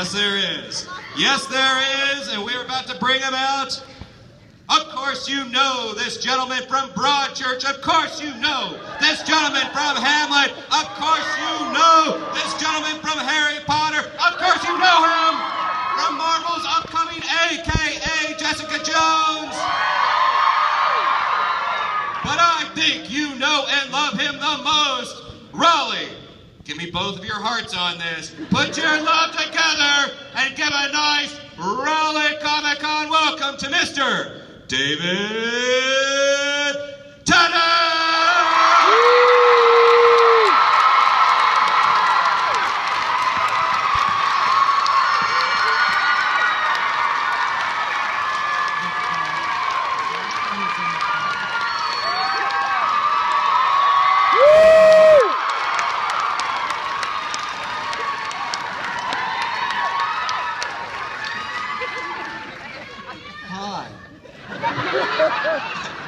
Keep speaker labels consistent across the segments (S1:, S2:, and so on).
S1: Yes, there is. Yes, there is, and we're about to bring him out. Of course you know this gentleman from Broadchurch. Of course you know this gentleman from Hamlet. Of course you know this gentleman from Harry Potter. Of course you know him from Marvel's upcoming a.k.a. Jessica Jones. But I think you know and love him the most. Raleigh, give me both of your hearts on this. Put your love together and give a nice Raleigh Comic-Con welcome to Mr. David Tennant!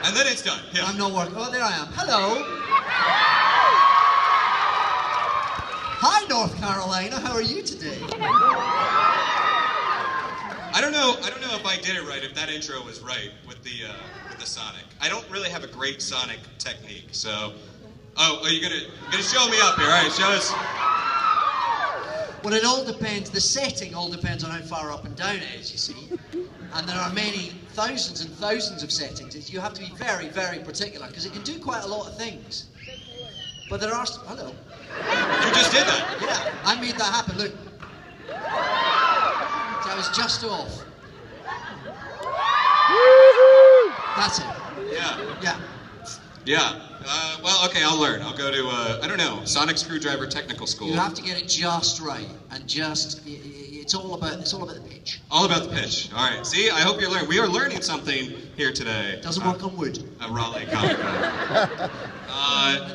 S1: And then it's done. Yeah.
S2: I'm not working. Oh, there I am. Hello. Hi, North Carolina. How are you today?
S1: I don't know if I did it right. If that intro was right with the Sonic. I don't really have a great Sonic technique. So, are you gonna show me up here? All right, show us.
S2: Well, it all depends. The setting all depends on how far up and down it is. You see, and there are many thousands and thousands of settings. You have to be very, very particular because it can do quite a lot of things. But there are... Hello.
S1: You just did that.
S2: Yeah, I made that happen. Look. So I was just off. That's it.
S1: Yeah.
S2: Yeah.
S1: Yeah. Well, okay, I'll learn. I'll go to, I don't know, Sonic Screwdriver Technical School.
S2: You have to get it just right, and it's all about the pitch.
S1: All about the pitch. All right. See, I hope you're learning. We are learning something here today.
S2: Doesn't work on wood.
S1: Raleigh Comic-Con.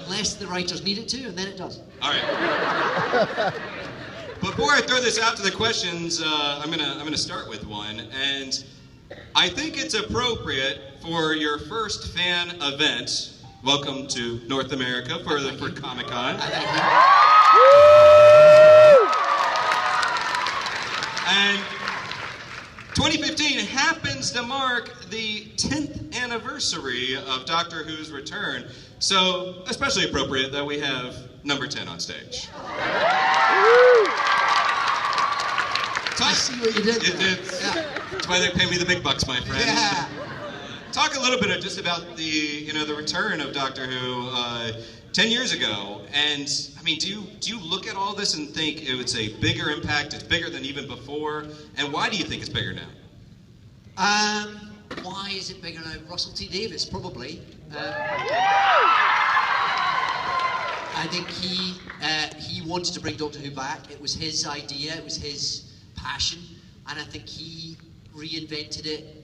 S2: Unless the writers need it to, and then it does.
S1: All right. Before I throw this out to the questions, I'm gonna start with one, and I think it's appropriate for your first fan event. Welcome to North America for Comic-Con. And 2015 happens to mark the 10th anniversary of Doctor Who's return, so especially appropriate that we have number 10 on stage.
S2: I see what you did there.
S1: Yeah. That's why they pay me the big bucks, my friend.
S2: Yeah.
S1: Talk a little bit just about the return of Doctor Who 10 years ago, and I mean, do you look at all this and think it's a bigger impact? It's bigger than even before, and why do you think it's bigger now?
S2: Why is it bigger now? Russell T Davies, probably. I think he wanted to bring Doctor Who back. It was his idea. It was his passion, and I think he reinvented it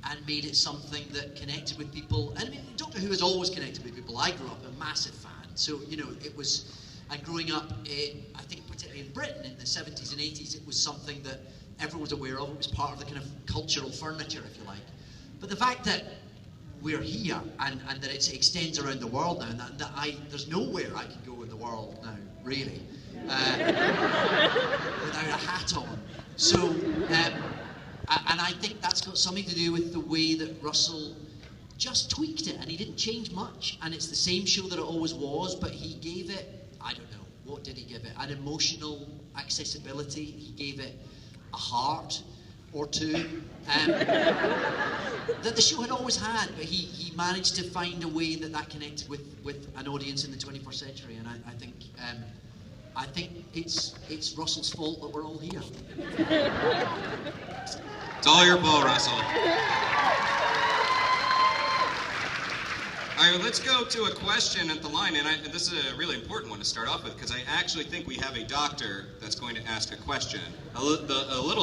S2: and made it something that connected with people. And I mean, Doctor Who has always connected with people. I grew up a massive fan, so it was. And growing up, I think particularly in Britain in the 70s and 80s, it was something that everyone was aware of. It was part of the kind of cultural furniture, if you like. But the fact that we're here and that it extends around the world now, and that there's nowhere I can go in the world now, really, without a hat on. So. And I think that's got something to do with the way that Russell just tweaked it, and he didn't change much, and it's the same show that it always was, but he gave it, I don't know, what did he give it? An emotional accessibility, he gave it a heart or two, that the show had always had, but he managed to find a way that connected with an audience in the 21st century, and I think it's Russell's fault that we're all here.
S1: It's all your fault, Russell. All right, let's go to a question at the line, and this is a really important one to start off with because I actually think we have a doctor that's going to ask a question. A little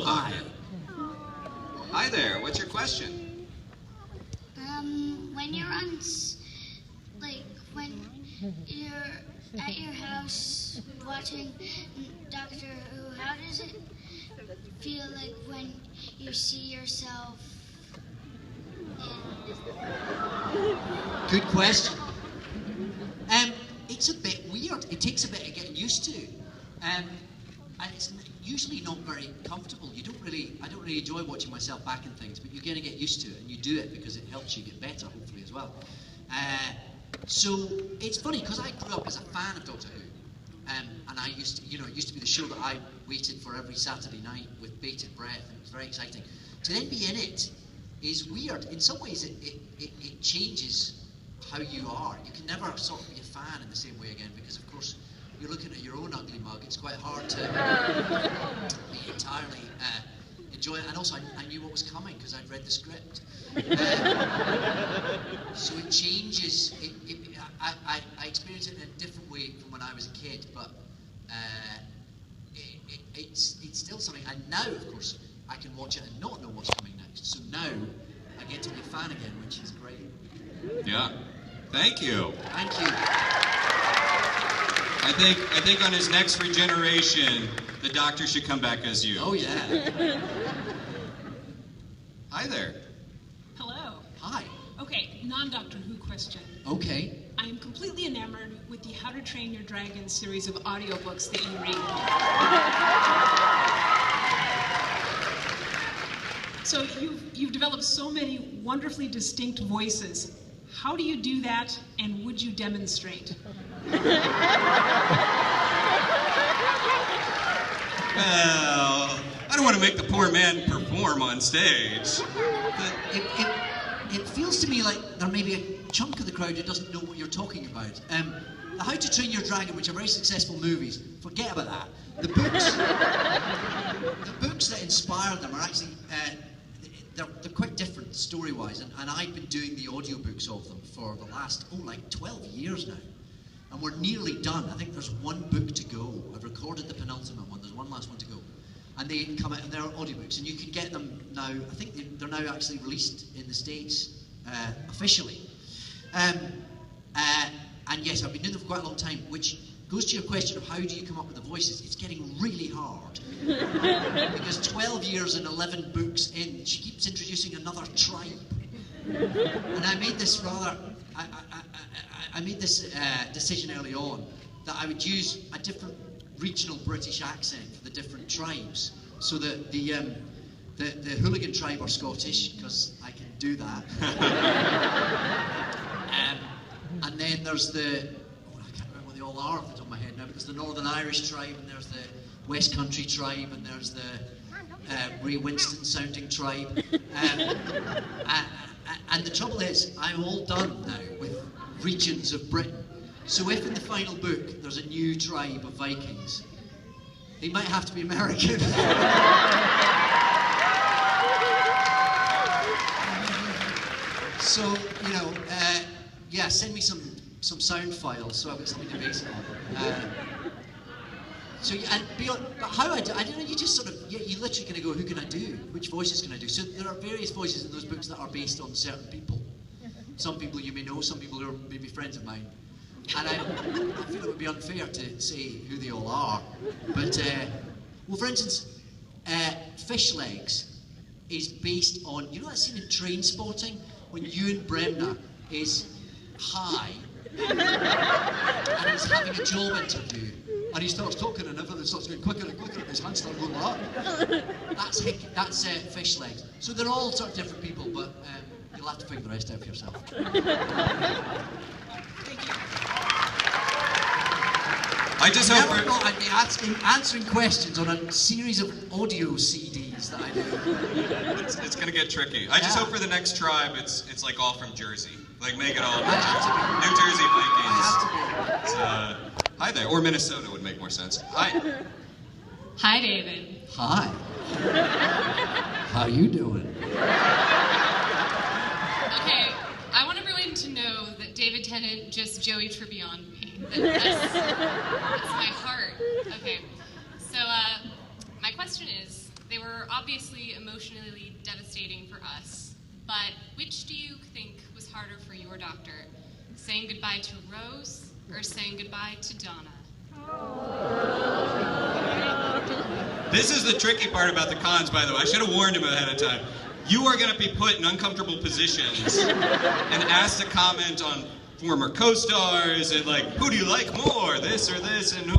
S1: doctor. Hi there. What's your question?
S3: When you're when you're at your house watching Doctor Who, how does it feel like when you see yourself
S2: Good question. It's a bit weird. It takes a bit of getting used to. and it's usually not very comfortable. I don't really enjoy watching myself back in things, but you're going to get used to it, and you do it because it helps you get better, hopefully, as well. So it's funny, because I grew up as a fan of Doctor Who, and I used to, it used to be the show that I waited for every Saturday night with bated breath, and it was very exciting. To then be in it is weird. In some ways, it changes how you are. You can never sort of be a fan in the same way again, because of course you're looking at your own ugly mug. It's quite hard to be entirely enjoy it. And also, I knew what was coming because I'd read the script. So it changes. I experience it in a different way from when I was a kid, but it's still something. And now, of course, I can watch it and not know what's coming next. So now I get to be a fan again, which is great.
S1: Yeah. Thank you.
S2: Thank you.
S1: I think on his next regeneration, the Doctor should come back as you.
S2: Oh yeah.
S1: Hi there.
S4: Hello.
S2: Hi.
S4: Okay, non-Doctor Who question.
S2: Okay.
S4: I am completely enamored with the How to Train Your Dragon series of audiobooks that you read. So you've developed so many wonderfully distinct voices. How do you do that, and would you demonstrate?
S1: Well, I don't want to make the poor man perform on stage.
S2: It feels to me like there may be a chunk of the crowd who doesn't know what you're talking about. The How to Train Your Dragon, which are very successful movies, forget about that. The books that inspired them are actually they're quite different story-wise, and I've been doing the audiobooks of them for the last 12 years now, and we're nearly done. I think there's one book to go. I've recorded the penultimate one. There's one last one to go. And they come out, and they're audiobooks, and you can get them now. I think they're now actually released in the States officially. And yes, I've been doing them for quite a long time, which goes to your question of how do you come up with the voices. It's getting really hard. Because 12 years and 11 books in, she keeps introducing another tribe. And I made this I made this decision early on that I would use a different regional British accent for the different tribes, so that the hooligan tribe are Scottish, because I can do that. And then there's I can't remember what they all are off the top of my head now, but there's the Northern Irish tribe, and there's the West Country tribe, and there's the Ray Winston sounding tribe. And the trouble is, I'm all done now with regions of Britain. So if in the final book there's a new tribe of Vikings, they might have to be American. So, yeah, send me some sound files so I've got something to base it on. But how I don't know, you just sort of, you're literally going to go, who can I do? Which voices can I do? So there are various voices in those books that are based on certain people. Some people you may know, some people who are maybe friends of mine. And I feel it would be unfair to say who they all are. But, well, for instance, Fish Legs is based on, you know that scene in Trainspotting when Ewan Bremner is high and he's having a job interview and he starts talking and everything starts going quicker and quicker and his hands start going like that? That's Fish Legs. So they're all sort of different people, but you'll have to figure the rest out for yourself.
S4: Thank you.
S1: I just hope
S2: Never thought I'd be answering questions on a series of audio CDs that I do.
S1: it's going to get tricky. I just hope for the next tribe, it's like all from Jersey. Like, make it all
S2: I
S1: New Jersey Vikings. Hi there. Or Minnesota would make more sense. Hi.
S5: Hi, David.
S2: Hi. How you doing?
S5: Okay, I want everyone to know that David Tennant just Joey Tribbian me. That's my heart. Okay, so my question is, they were obviously emotionally devastating for us, but which do you think was harder for your doctor? Saying goodbye to Rose or saying goodbye to Donna?
S1: This is the tricky part about the cons, by the way. I should have warned him ahead of time. You are going to be put in uncomfortable positions and asked to comment on former co-stars and like, who do you like more, this or this, and who